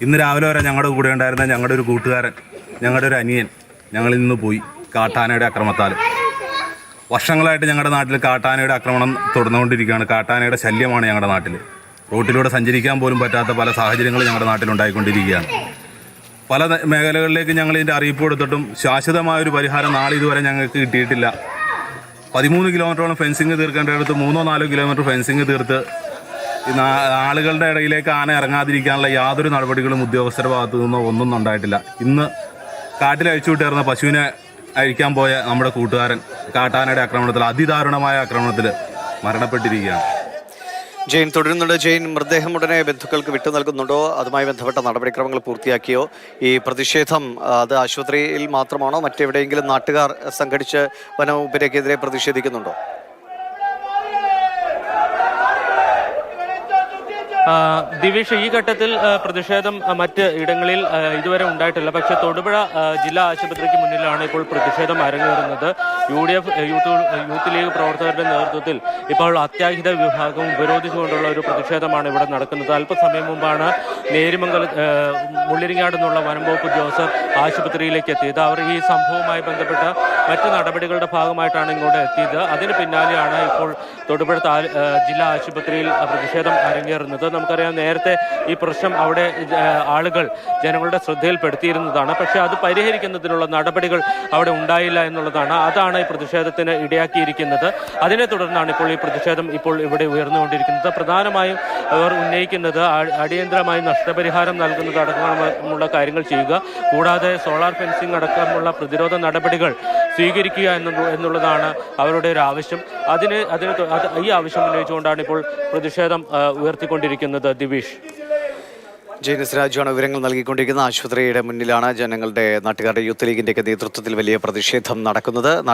ഇന്ന് രാവിലെ വരെ ഞങ്ങളുടെ കൂടെ ഉണ്ടായിരുന്ന ഞങ്ങളുടെ ഒരു കൂട്ടുകാരൻ, ഞങ്ങളുടെ ഒരു അനിയൻ ഞങ്ങളിൽ നിന്ന് പോയി കാട്ടാനയുടെ അക്രമത്താൽ. വർഷങ്ങളായിട്ട് ഞങ്ങളുടെ നാട്ടിൽ കാട്ടാനയുടെ ആക്രമണം തുടർന്നുകൊണ്ടിരിക്കുകയാണ്. കാട്ടാനയുടെ ശല്യമാണ് ഞങ്ങളുടെ നാട്ടിൽ. റോട്ടിലൂടെ സഞ്ചരിക്കാൻ പോലും പറ്റാത്ത പല സാഹചര്യങ്ങളും ഞങ്ങളുടെ നാട്ടിലുണ്ടായിക്കൊണ്ടിരിക്കുകയാണ്. പല മേഖലകളിലേക്ക് ഞങ്ങൾ ഇതിൻ്റെ അറിയിപ്പ് കൊടുത്തിട്ടും ശാശ്വതമായൊരു പരിഹാരം നാളെ ഇതുവരെ ഞങ്ങൾക്ക് കിട്ടിയിട്ടില്ല. 13 കിലോമീറ്ററോളം ഫെൻസിങ് തീർക്കേണ്ടടുത്ത് 3-4 കിലോമീറ്റർ ഫെൻസിങ് തീർത്ത് ആളുകളുടെ ഇടയിലേക്ക് ആന ഇറങ്ങാതിരിക്കാനുള്ള യാതൊരു നടപടികളും ഉദ്യോഗസ്ഥരുടെ ഭാഗത്തു നിന്നോ ഒന്നും ഉണ്ടായിട്ടില്ല. ഇന്ന് കാട്ടിൽ അഴിച്ചു വിട്ടേർന്ന പശുവിനെ അഴിക്കാൻ പോയ നമ്മുടെ കൂട്ടുകാരൻ കാട്ടാനയുടെ ആക്രമണത്തിൽ, അതിദാരുണമായ ആക്രമണത്തിൽ മരണപ്പെട്ടിരിക്കുകയാണ്. ജെയിൻ തുടരുന്നുണ്ട്. ജെയിൻ, മൃതദേഹം ഉടനെ ബന്ധുക്കൾക്ക് വിട്ടു നൽകുന്നുണ്ടോ? അതുമായി ബന്ധപ്പെട്ട നടപടിക്രമങ്ങൾ പൂർത്തിയാക്കിയോ? ഈ പ്രതിഷേധം അത് ആശുപത്രിയിൽ മാത്രമാണോ, മറ്റെവിടെയെങ്കിലും നാട്ടുകാർ സംഘടിച്ച് വനവകുപ്പിനെതിരെ പ്രതിഷേധിക്കുന്നുണ്ടോ? ദിവേഷ്, ഈ ഘട്ടത്തിൽ പ്രതിഷേധം മറ്റ് ഇടങ്ങളിൽ ഇതുവരെ ഉണ്ടായിട്ടില്ല. പക്ഷേ തൊടുപുഴ ജില്ലാ ആശുപത്രിക്ക് മുന്നിലാണ് ഇപ്പോൾ പ്രതിഷേധം അരങ്ങേറുന്നത്. UDF യൂത്ത് ലീഗ് പ്രവർത്തകരുടെ നേതൃത്വത്തിൽ ഇപ്പോൾ അത്യാഹിത വിഭാഗം ഉപരോധിച്ചുകൊണ്ടുള്ള ഒരു പ്രതിഷേധമാണ് ഇവിടെ നടക്കുന്നത്. അല്പസമയം മുമ്പാണ് മുള്ളിരിങ്ങാട് നിന്നുള്ള വനംവകുപ്പ് ഉദ്യോഗസ്ഥർ ആശുപത്രിയിലേക്ക് എത്തിയത്. അവർ ഈ സംഭവവുമായി ബന്ധപ്പെട്ട മറ്റ് നടപടികളുടെ ഭാഗമായിട്ടാണ് ഇങ്ങോട്ട് എത്തിയത്. അതിന് പിന്നാലെയാണ് ഇപ്പോൾ തൊടുപുഴ ജില്ലാ ആശുപത്രിയിൽ പ്രതിഷേധം അരങ്ങേറുന്നത്. നമുക്കറിയാം, നേരത്തെ ഈ പ്രശ്നം അവിടെ ആളുകൾ ജനങ്ങളുടെ ശ്രദ്ധയിൽപ്പെടുത്തിയിരുന്നതാണ്. പക്ഷേ അത് പരിഹരിക്കുന്നതിനുള്ള നടപടികൾ അവിടെ ഉണ്ടായില്ല എന്നുള്ളതാണ്. അതാണ് ഈ പ്രതിഷേധത്തിന് ഇടയാക്കിയിരിക്കുന്നത്. അതിനെ തുടർന്നാണ് ഇപ്പോൾ ഈ പ്രതിഷേധം ഇപ്പോൾ ഇവിടെ ഉയർന്നുകൊണ്ടിരിക്കുന്നത്. പ്രധാനമായും അവർ ഉന്നയിക്കുന്നത് അടിയന്തരമായി നഷ്ടപരിഹാരം നൽകുന്നത് അടക്കമുള്ള കാര്യങ്ങൾ ചെയ്യുക, കൂടാതെ സോളാർ ഫെൻസിംഗ് അടക്കമുള്ള പ്രതിരോധ നടപടികൾ സ്വീകരിക്കുക എന്നുള്ളതാണ് അവരുടെ ഒരു ആവശ്യം. ഈ ആവശ്യം ഉന്നയിച്ചുകൊണ്ടാണ് ഇപ്പോൾ പ്രതിഷേധം ഉയർത്തിക്കൊണ്ടിരിക്കുന്നത്. ദിവേഷ്, ജെയിൻ രാജുവാണ് വിവരങ്ങൾ നൽകിക്കൊണ്ടിരിക്കുന്നത്. ആശുപത്രിയുടെ മുന്നിലാണ് നാട്ടുകാരുടെ യൂത്ത് ലീഗിന്റെയൊക്കെ നേതൃത്വത്തിൽ വലിയ പ്രതിഷേധം നടക്കുന്നത്.